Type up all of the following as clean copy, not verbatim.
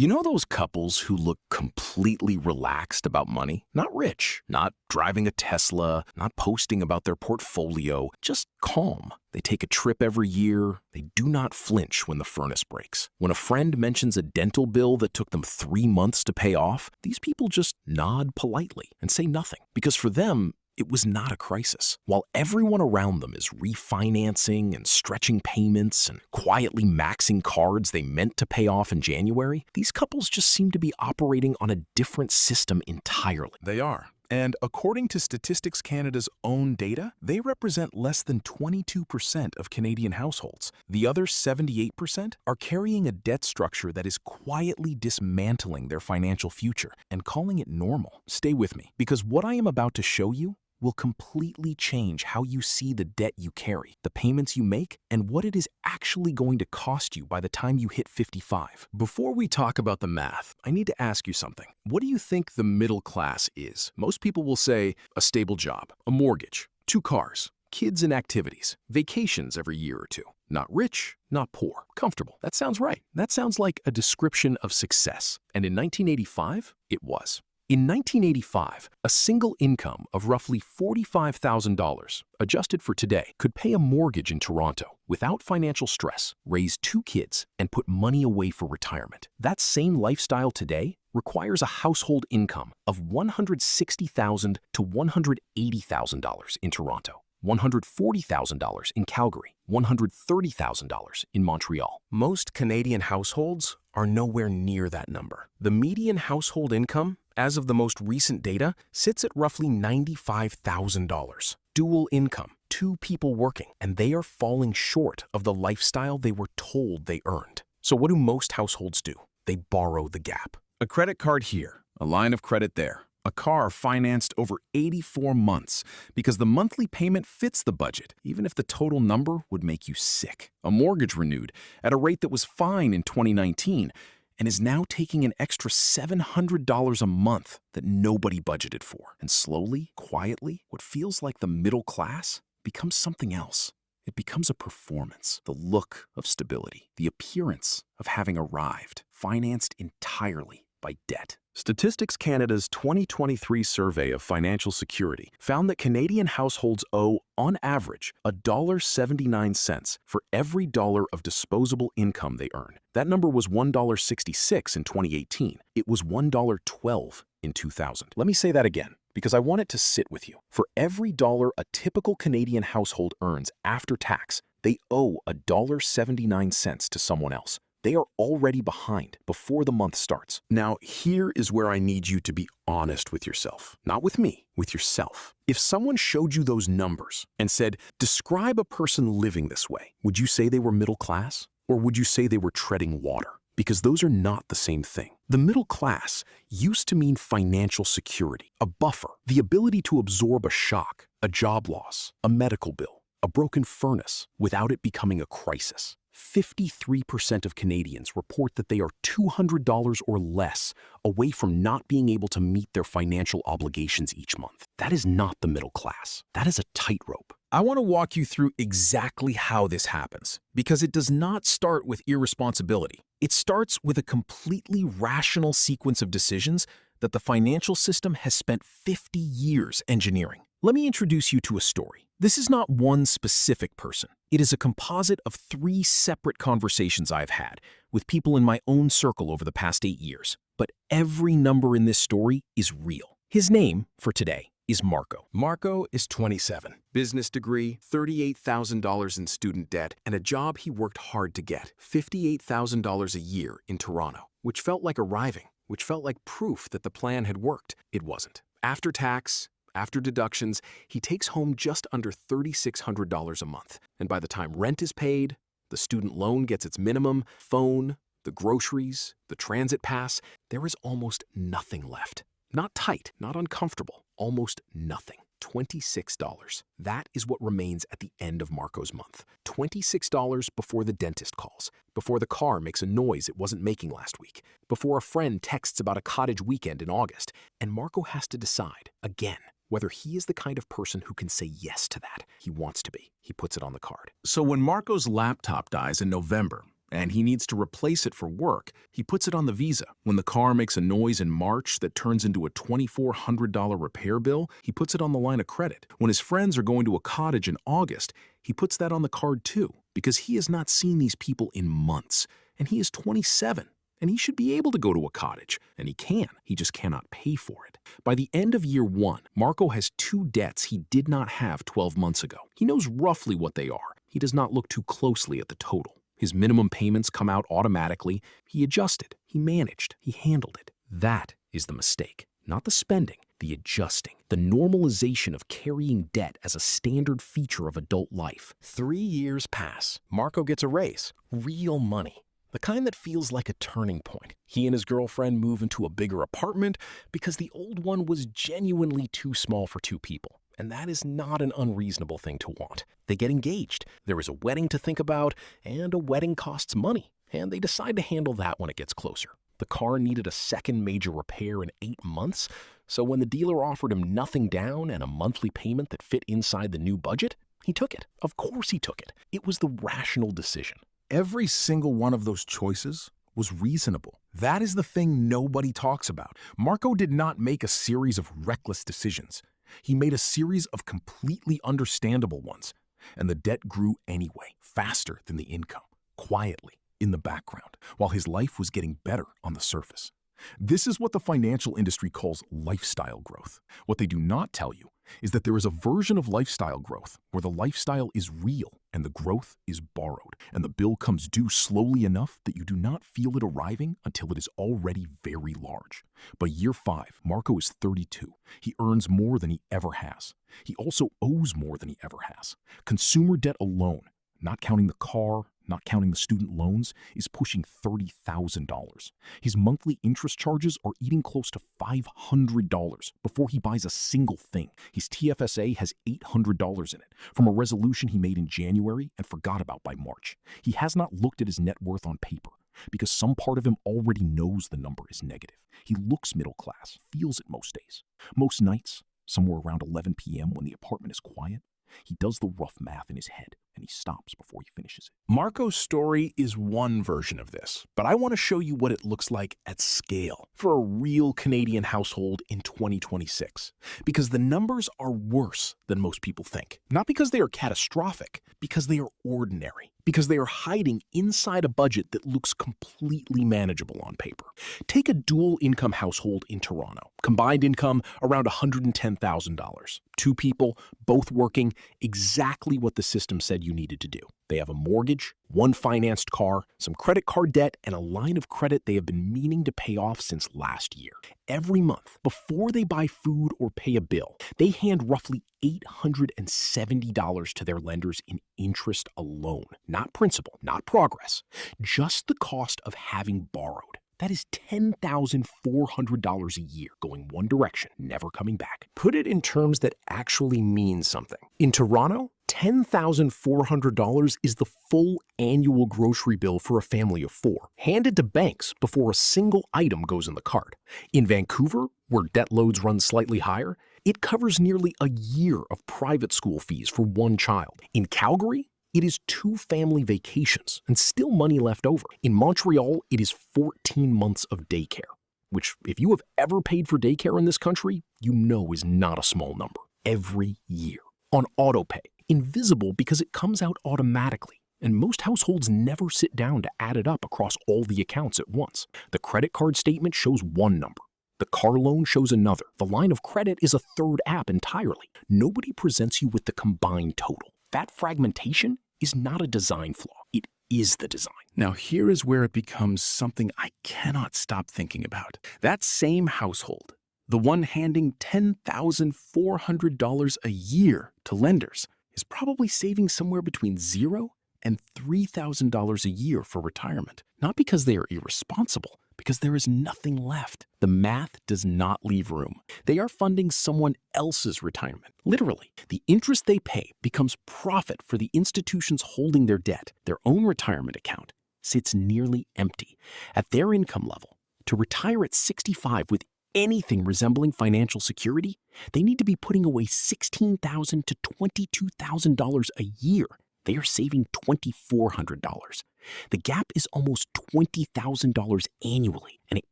You know those couples who look completely relaxed about money? Not rich, not driving a Tesla, not posting about their portfolio, just calm. They take a trip every year. They do not flinch when the furnace breaks. When a friend mentions a dental bill that took them 3 months to pay off, these people just nod politely and say nothing. Because for them, it was not a crisis. While everyone around them is refinancing and stretching payments and quietly maxing cards they meant to pay off in January, these couples just seem to be operating on a different system entirely. They are. And according to Statistics Canada's own data, they represent less than 22% of Canadian households. The other 78% are carrying a debt structure that is quietly dismantling their financial future and calling it normal. Stay with me, because what I am about to show you will completely change how you see the debt you carry, the payments you make, and what it is actually going to cost you by the time you hit 55. Before we talk about the math, I need to ask you something. What do you think the middle class is? Most people will say a stable job, a mortgage, 2 cars, kids and activities, vacations every year or two. Not rich, not poor, comfortable. That sounds right. That sounds like a description of success. And in 1985, it was. In 1985, a single income of roughly $45,000, adjusted for today, could pay a mortgage in Toronto without financial stress, raise 2 kids, and put money away for retirement. That same lifestyle today requires a household income of $160,000 to $180,000 in Toronto, $140,000 in Calgary, $130,000 in Montreal. Most Canadian households are nowhere near that number. The median household income, as of the most recent data, sits at roughly $95,000. Dual income, 2 people working, and they are falling short of the lifestyle they were told they earned. So what do most households do? They borrow the gap. A credit card here, a line of credit there. A car financed over 84 months because the monthly payment fits the budget, even if the total number would make you sick. A mortgage renewed at a rate that was fine in 2019 and is now taking an extra $700 a month that nobody budgeted for. And slowly, quietly, what feels like the middle class becomes something else. It becomes a performance, the look of stability, the appearance of having arrived, financed entirely by debt. Statistics Canada's 2023 survey of financial security found that Canadian households owe, on average, $1.79 for every dollar of disposable income they earn. That number was $1.66 in 2018. It was $1.12 in 2000. Let me say that again, because I want it to sit with you. For every dollar a typical Canadian household earns after tax, they owe $1.79 to someone else. They are already behind before the month starts. Now, here is where I need you to be honest with yourself. Not with me, with yourself. If someone showed you those numbers and said, describe a person living this way, would you say they were middle class? Or would you say they were treading water? Because those are not the same thing. The middle class used to mean financial security, a buffer, the ability to absorb a shock, a job loss, a medical bill, a broken furnace, without it becoming a crisis. 53% of Canadians report that they are $200 or less away from not being able to meet their financial obligations each month. That is not the middle class. That is a tightrope. I want to walk you through exactly how this happens, because it does not start with irresponsibility. It starts with a completely rational sequence of decisions that the financial system has spent 50 years engineering. Let me introduce you to a story. This is not one specific person. It is a composite of 3 separate conversations I've had with people in my own circle over the past 8 years. But every number in this story is real. His name, for today, is Marco. Marco is 27. Business degree, $38,000 in student debt, and a job he worked hard to get, $58,000 a year in Toronto, which felt like arriving, which felt like proof that the plan had worked. It wasn't. After tax, after deductions, he takes home just under $3,600 a month. And by the time rent is paid, the student loan gets its minimum, phone, the groceries, the transit pass, there is almost nothing left. Not tight, not uncomfortable, almost nothing. $26. That is what remains at the end of Marco's month. $26 before the dentist calls, before the car makes a noise it wasn't making last week, before a friend texts about a cottage weekend in August, and Marco has to decide, again, whether he is the kind of person who can say yes to that. He wants to be. He puts it on the card. So when Marco's laptop dies in November, and he needs to replace it for work, he puts it on the Visa. When the car makes a noise in March that turns into a $2,400 repair bill, he puts it on the line of credit. When his friends are going to a cottage in August, he puts that on the card too, because he has not seen these people in months, and he is 27. And he should be able to go to a cottage, and he can. He just cannot pay for it. By the end of year 1, Marco has 2 debts he did not have 12 months ago. He knows roughly what they are. He does not look too closely at the total. His minimum payments come out automatically. He adjusted, he managed, he handled it. That is the mistake, not the spending, the adjusting, the normalization of carrying debt as a standard feature of adult life. 3 years pass. Marco gets a raise, real money. The kind that feels like a turning point. He and his girlfriend move into a bigger apartment because the old one was genuinely too small for 2 people. And that is not an unreasonable thing to want. They get engaged. There is a wedding to think about, and a wedding costs money. And they decide to handle that when it gets closer. The car needed a second major repair in 8 months, so when the dealer offered him nothing down and a monthly payment that fit inside the new budget, he took it. Of course he took it. It was the rational decision. Every single one of those choices was reasonable. That is the thing nobody talks about. Marco did not make a series of reckless decisions. He made a series of completely understandable ones. And the debt grew anyway, faster than the income, quietly, in the background, while his life was getting better on the surface. This is what the financial industry calls lifestyle growth. What they do not tell you is that there is a version of lifestyle growth where the lifestyle is real and the growth is borrowed, and the bill comes due slowly enough that you do not feel it arriving until it is already very large. By year 5, Marco is 32. He earns more than he ever has. He also owes more than he ever has. Consumer debt alone, not counting the car, not counting the student loans, is pushing $30,000. His monthly interest charges are eating close to $500 before he buys a single thing. His TFSA has $800 in it from a resolution he made in January and forgot about by March. He has not looked at his net worth on paper because some part of him already knows the number is negative. He looks middle class, feels it most days. Most nights, somewhere around 11 p.m. when the apartment is quiet, he does the rough math in his head, and he stops before he finishes it. Marco's story is one version of this, but I want to show you what it looks like at scale for a real Canadian household in 2026, because the numbers are worse than most people think. Not because they are catastrophic, because they are ordinary, because they are hiding inside a budget that looks completely manageable on paper. Take a dual-income household in Toronto. Combined income around $110,000. 2 people, both working, exactly what the system said you needed to do. They have a mortgage, 1 financed car, some credit card debt, and a line of credit they have been meaning to pay off since last year. Every month, before they buy food or pay a bill, they hand roughly $870 to their lenders in interest alone. Not principal, not progress, just the cost of having borrowed. That is $10,400 a year going one direction, never coming back. Put it in terms that actually mean something. In Toronto, $10,400 is the full annual grocery bill for a family of 4, handed to banks before a single item goes in the cart. In Vancouver, where debt loads run slightly higher, it covers nearly a year of private school fees for 1 child. In Calgary, it is 2 family vacations and still money left over. In Montreal, it is 14 months of daycare, which, if you have ever paid for daycare in this country, you know is not a small number. Every year. On autopay. Invisible because it comes out automatically, and most households never sit down to add it up across all the accounts at once. The credit card statement shows one number. The car loan shows another. The line of credit is a third app entirely. Nobody presents you with the combined total. That fragmentation is not a design flaw. It is the design. Now here is where it becomes something I cannot stop thinking about. That same household, the one handing $10,400 a year to lenders, is probably saving somewhere between $0 and $3,000 a year for retirement. Not because they are irresponsible, because there is nothing left. The math does not leave room. They are funding someone else's retirement. Literally, the interest they pay becomes profit for the institutions holding their debt. Their own retirement account sits nearly empty. At their income level, to retire at 65 with anything resembling financial security, they need to be putting away $16,000 to $22,000 a year. They are saving $2,400. The gap is almost $20,000 annually, and it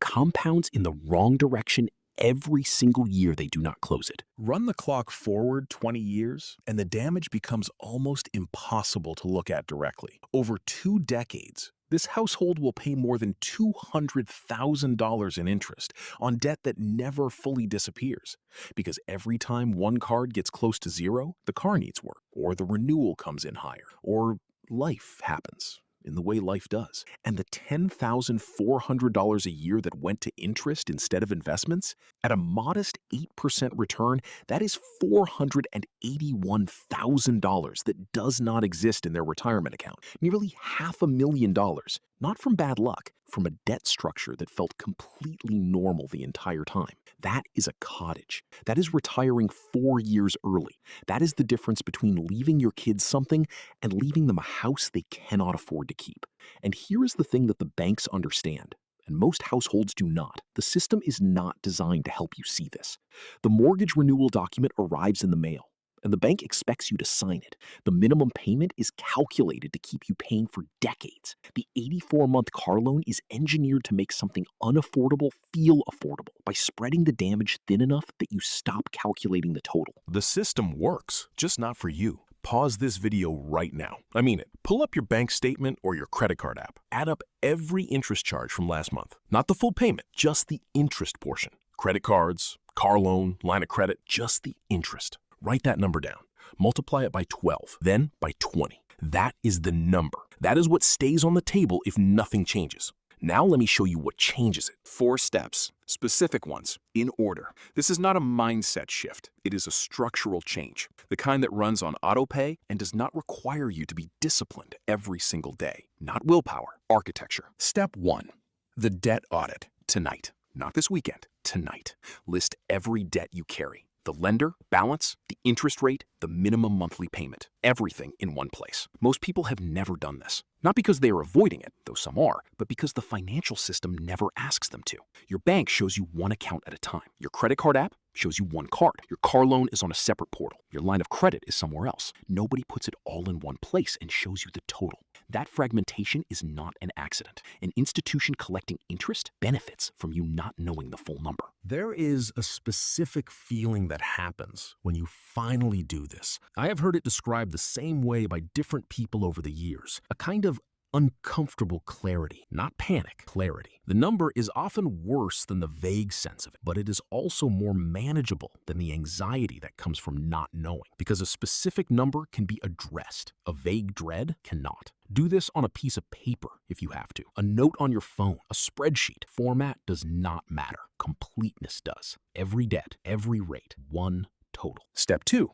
compounds in the wrong direction every single year they do not close it. Run the clock forward 20 years, and the damage becomes almost impossible to look at directly. Over 2 decades, this household will pay more than $200,000 in interest on debt that never fully disappears. Because every time one card gets close to zero, the car needs work, or the renewal comes in higher, or life happens in the way life does. And the $10,400 a year that went to interest instead of investments, at a modest 8% return, that is $481,000 that does not exist in their retirement account. Nearly $500,000, not from bad luck, from a debt structure that felt completely normal the entire time. That is a cottage. That is retiring 4 years early. That is the difference between leaving your kids something and leaving them a house they cannot afford to keep. And here is the thing that the banks understand, and most households do not. The system is not designed to help you see this. The mortgage renewal document arrives in the mail, and the bank expects you to sign it. The minimum payment is calculated to keep you paying for decades. The 84-month car loan is engineered to make something unaffordable feel affordable by spreading the damage thin enough that you stop calculating the total. The system works, just not for you. Pause this video right now. I mean it. Pull up your bank statement or your credit card app. Add up every interest charge from last month. Not the full payment, just the interest portion. Credit cards, car loan, line of credit, just the interest. Write that number down. Multiply it by 12, then by 20. That is the number. That is what stays on the table if nothing changes. Now let me show you what changes it. 4 steps, specific ones, in order. This is not a mindset shift. It is a structural change, the kind that runs on autopay and does not require you to be disciplined every single day. Not willpower, architecture. Step 1, the debt audit. Tonight, not this weekend, tonight. List every debt you carry. The lender, balance, the interest rate, the minimum monthly payment. Everything in one place. Most people have never done this. Not because they are avoiding it, though some are, but because the financial system never asks them to. Your bank shows you one account at a time. Your credit card app shows you one card. Your car loan is on a separate portal. Your line of credit is somewhere else. Nobody puts it all in one place and shows you the total. That fragmentation is not an accident. An institution collecting interest benefits from you not knowing the full number. There is a specific feeling that happens when you finally do this. I have heard it described the same way by different people over the years. A kind of uncomfortable clarity, not panic, clarity. The number is often worse than the vague sense of it, but it is also more manageable than the anxiety that comes from not knowing, because a specific number can be addressed. A vague dread cannot. Do this on a piece of paper if you have to. A note on your phone, a spreadsheet. Format does not matter. Completeness does. Every debt, every rate, one total. Step 2,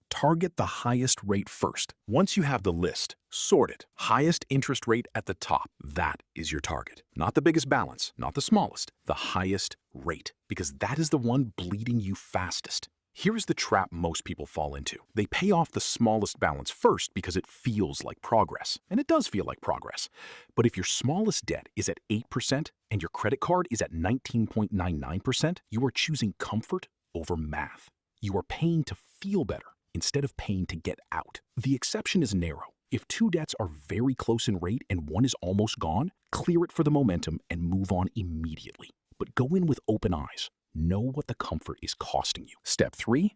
target the highest rate first. Once you have the list, sort it. Highest interest rate at the top. That is your target. Not the biggest balance, not the smallest, the highest rate, because that is the one bleeding you fastest. Here is the trap most people fall into. They pay off the smallest balance first because it feels like progress, and it does feel like progress. But if your smallest debt is at 8% and your credit card is at 19.99%, you are choosing comfort over math. You are paying to feel better instead of paying to get out. The exception is narrow. If 2 debts are very close in rate and one is almost gone, clear it for the momentum and move on immediately. But go in with open eyes. Know what the comfort is costing you. Step 3,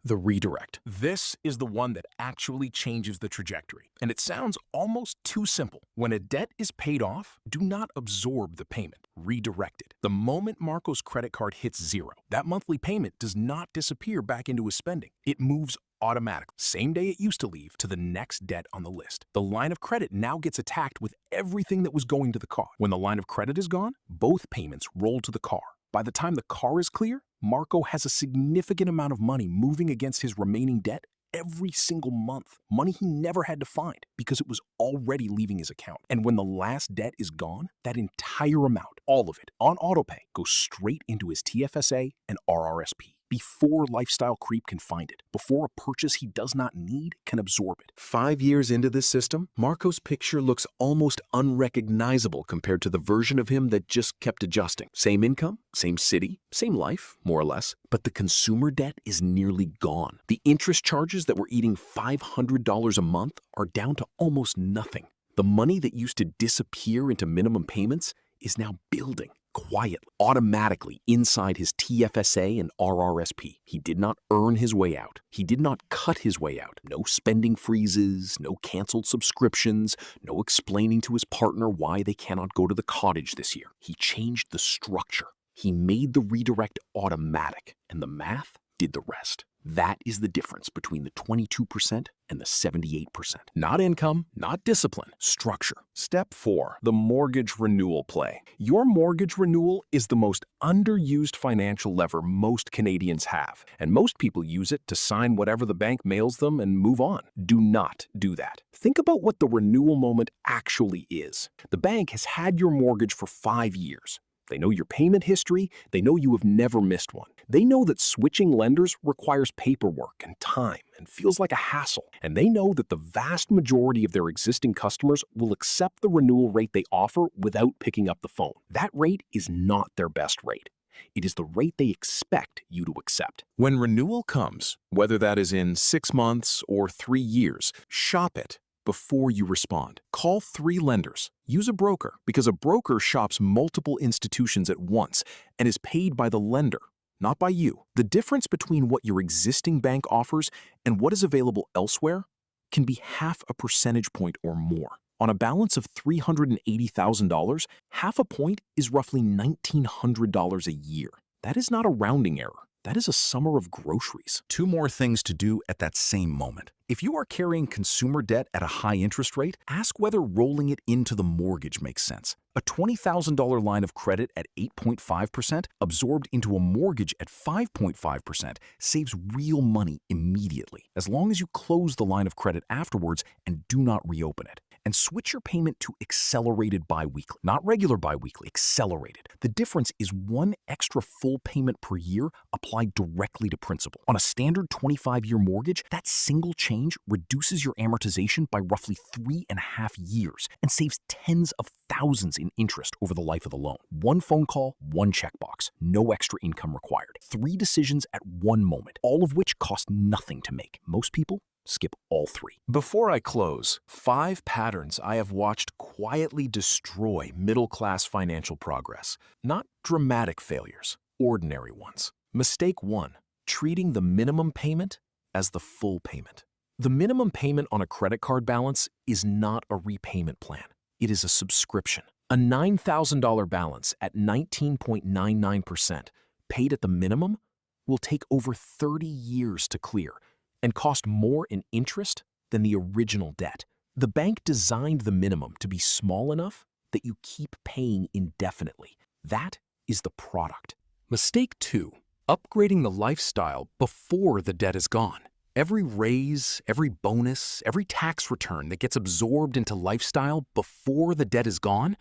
the redirect. This is the one that actually changes the trajectory. And it sounds almost too simple. When a debt is paid off, do not absorb the payment. Redirect it. The moment Marco's credit card hits 0, that monthly payment does not disappear back into his spending. It moves automatically, same day it used to leave, to the next debt on the list. The line of credit now gets attacked with everything that was going to the car. When the line of credit is gone, both payments roll to the car. By the time the car is clear, Marco has a significant amount of money moving against his remaining debt every single month. Money he never had to find because it was already leaving his account. And when the last debt is gone, that entire amount, all of it, on autopay, goes straight into his TFSA and RRSP. before lifestyle creep can find it, before a purchase he does not need can absorb it. 5 years into this system, Marco's picture looks almost unrecognizable compared to the version of him that just kept adjusting. Same income, same city, same life, more or less, but the consumer debt is nearly gone. The interest charges that were eating $500 a month are down to almost nothing. The money that used to disappear into minimum payments is now building quietly, automatically inside his TFSA and RRSP. He did not earn his way out. He did not cut his way out. No spending freezes, no canceled subscriptions, no explaining to his partner why they cannot go to the cottage this year. He changed the structure. He made the redirect automatic, and the math did the rest. That is the difference between the 22% and the 78%. Not income, not discipline, structure. Step 4, the mortgage renewal play. Your mortgage renewal is the most underused financial lever most Canadians have, and most people use it to sign whatever the bank mails them and move on. Do not do that. Think about what the renewal moment actually is. The bank has had your mortgage for 5 years. They know your payment history. They know you have never missed one. They know that switching lenders requires paperwork and time and feels like a hassle. And they know that the vast majority of their existing customers will accept the renewal rate they offer without picking up the phone. That rate is not their best rate. It is the rate they expect you to accept. When renewal comes, whether that is in 6 months or 3 years, shop it before you respond. Call 3 lenders. Use a broker, because a broker shops multiple institutions at once and is paid by the lender, not by you. The difference between what your existing bank offers and what is available elsewhere can be half a percentage point or more. On a balance of $380,000, half a point is roughly $1,900 a year. That is not a rounding error. That is a summer of groceries. 2 more things to do at that same moment. If you are carrying consumer debt at a high interest rate, ask whether rolling it into the mortgage makes sense. A $20,000 line of credit at 8.5% absorbed into a mortgage at 5.5% saves real money immediately, as long as you close the line of credit afterwards and do not reopen it. And switch your payment to accelerated biweekly, not regular biweekly, accelerated. The difference is 1 extra full payment per year applied directly to principal. On a standard 25-year mortgage, that single change reduces your amortization by roughly 3.5 years and saves tens of thousands in interest over the life of the loan. 1 phone call, 1 checkbox, no extra income required. 3 decisions at 1 moment, all of which cost nothing to make. Most people skip all 3. Before I close, 5 patterns I have watched quietly destroy middle-class financial progress. Not dramatic failures, ordinary ones. Mistake 1, treating the minimum payment as the full payment. The minimum payment on a credit card balance is not a repayment plan. It is a subscription. A $9,000 balance at 19.99% paid at the minimum will take over 30 years to clear and cost more in interest than the original debt. The bank designed the minimum to be small enough that you keep paying indefinitely. That is the product. Mistake 2, upgrading the lifestyle before the debt is gone. Every raise, every bonus, every tax return that gets absorbed into lifestyle before the debt is gone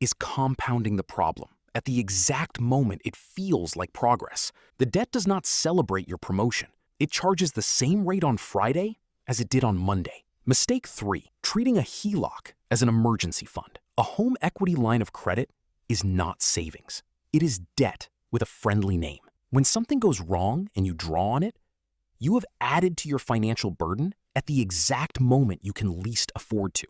is compounding the problem. At the exact moment it feels like progress. The debt does not celebrate your promotion. It charges the same rate on Friday as it did on Monday. Mistake 3, treating a HELOC as an emergency fund. A home equity line of credit is not savings. It is debt with a friendly name. When something goes wrong and you draw on it, you have added to your financial burden at the exact moment you can least afford to.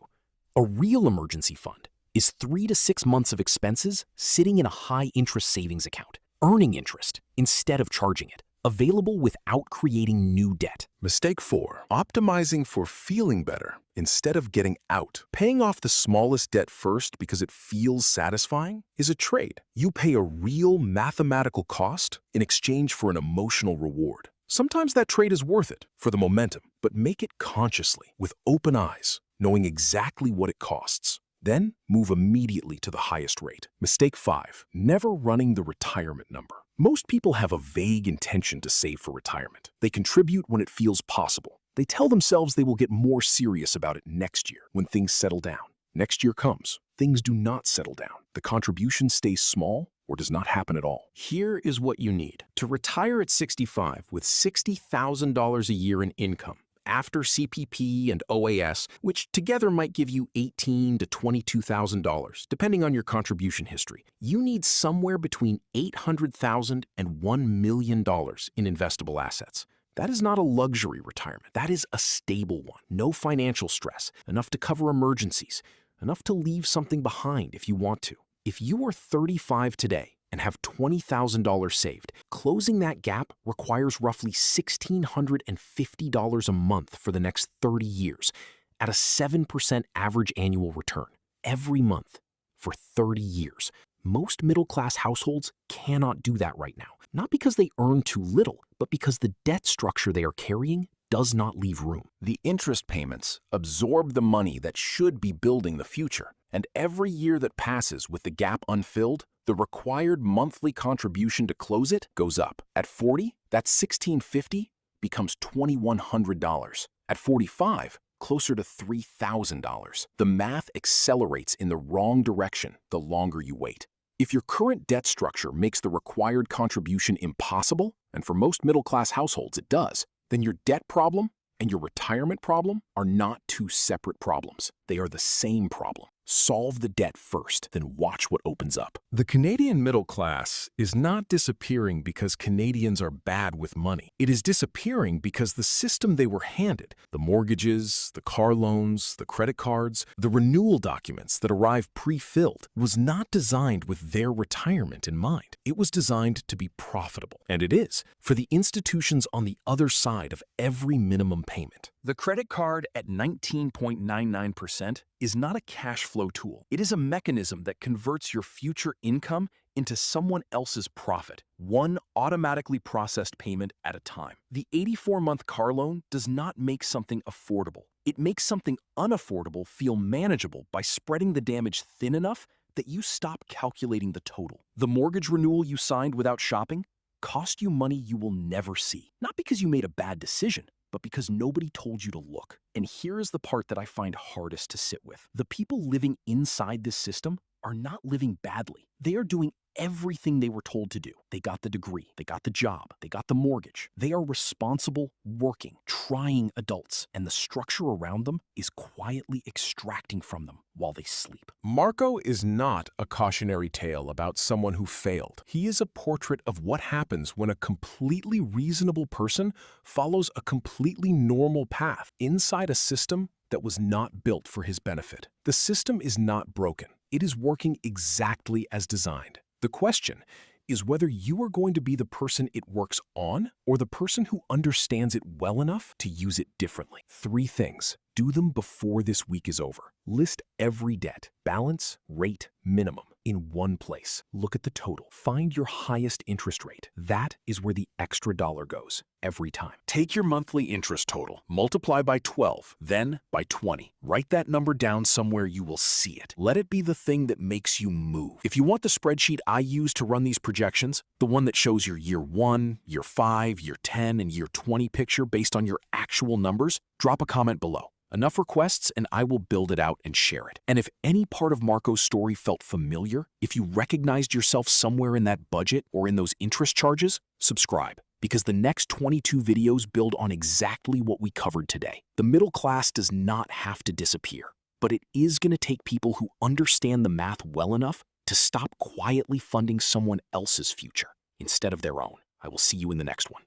A real emergency fund is 3 to 6 months of expenses sitting in a high-interest savings account, earning interest instead of charging it. Available without creating new debt. Mistake 4, optimizing for feeling better instead of getting out. Paying off the smallest debt first because it feels satisfying is a trade. You pay a real mathematical cost in exchange for an emotional reward. Sometimes that trade is worth it for the momentum, but make it consciously, with open eyes, knowing exactly what it costs. Then move immediately to the highest rate. Mistake 5, never running the retirement number. Most people have a vague intention to save for retirement. They contribute when it feels possible. They tell themselves they will get more serious about it next year when things settle down. Next year comes. Things do not settle down. The contribution stays small or does not happen at all. Here is what you need to retire at 65 with $60,000 a year in income after CPP and OAS, which together might give you $18,000 to $22,000, depending on your contribution history. You need somewhere between $800,000 and $1 million in investable assets. That is not a luxury retirement. That is a stable one. No financial stress, enough to cover emergencies, enough to leave something behind if you want to. If you are 35 today and have $20,000 saved, closing that gap requires roughly $1,650 a month for the next 30 years at a 7% average annual return every month for 30 years. Most middle-class households cannot do that right now, not because they earn too little, but because the debt structure they are carrying does not leave room. The interest payments absorb the money that should be building the future, and every year that passes with the gap unfilled, the required monthly contribution to close it goes up. At 40, that $1,650 becomes $2,100. At 45, closer to $3,000. The math accelerates in the wrong direction the longer you wait. If your current debt structure makes the required contribution impossible, and for most middle-class households it does, then your debt problem and your retirement problem are not two separate problems. They are the same problem. Solve the debt first, then watch what opens up. The Canadian middle class is not disappearing because Canadians are bad with money. It is disappearing because the system they were handed, the mortgages, the car loans, the credit cards, the renewal documents that arrive pre-filled, was not designed with their retirement in mind. It was designed to be profitable, and it is, for the institutions on the other side of every minimum payment. The credit card at 19.99% is not a cash flow tool. It is a mechanism that converts your future income into someone else's profit, one automatically processed payment at a time. The 84-month car loan does not make something affordable. It makes something unaffordable feel manageable by spreading the damage thin enough that you stop calculating the total. The mortgage renewal you signed without shopping cost you money you will never see, not because you made a bad decision, but because nobody told you to look. And here is the part that I find hardest to sit with. The people living inside this system are not living badly. They are doing everything they were told to do. They got the degree, they got the job, they got the mortgage. They are responsible, working, trying adults, and the structure around them is quietly extracting from them while they sleep. Marco is not a cautionary tale about someone who failed. He is a portrait of what happens when a completely reasonable person follows a completely normal path inside a system that was not built for his benefit. The system is not broken. It is working exactly as designed. The question is whether you are going to be the person it works on or the person who understands it well enough to use it differently. 3 things. Do them before this week is over. List every debt, balance, rate, minimum, in one place. Look at the total. Find your highest interest rate. That is where the extra dollar goes every time. Take your monthly interest total, multiply by 12, then by 20. Write that number down somewhere you will see it. Let it be the thing that makes you move. If you want the spreadsheet I use to run these projections, the one that shows your year 1, year 5, year 10, and year 20 picture based on your actual numbers, drop a comment below. Enough requests and I will build it out and share it. And if any part of Marco's story felt familiar, if you recognized yourself somewhere in that budget or in those interest charges, subscribe, because the next 22 videos build on exactly what we covered today. The middle class does not have to disappear, but it is going to take people who understand the math well enough to stop quietly funding someone else's future instead of their own. I will see you in the next one.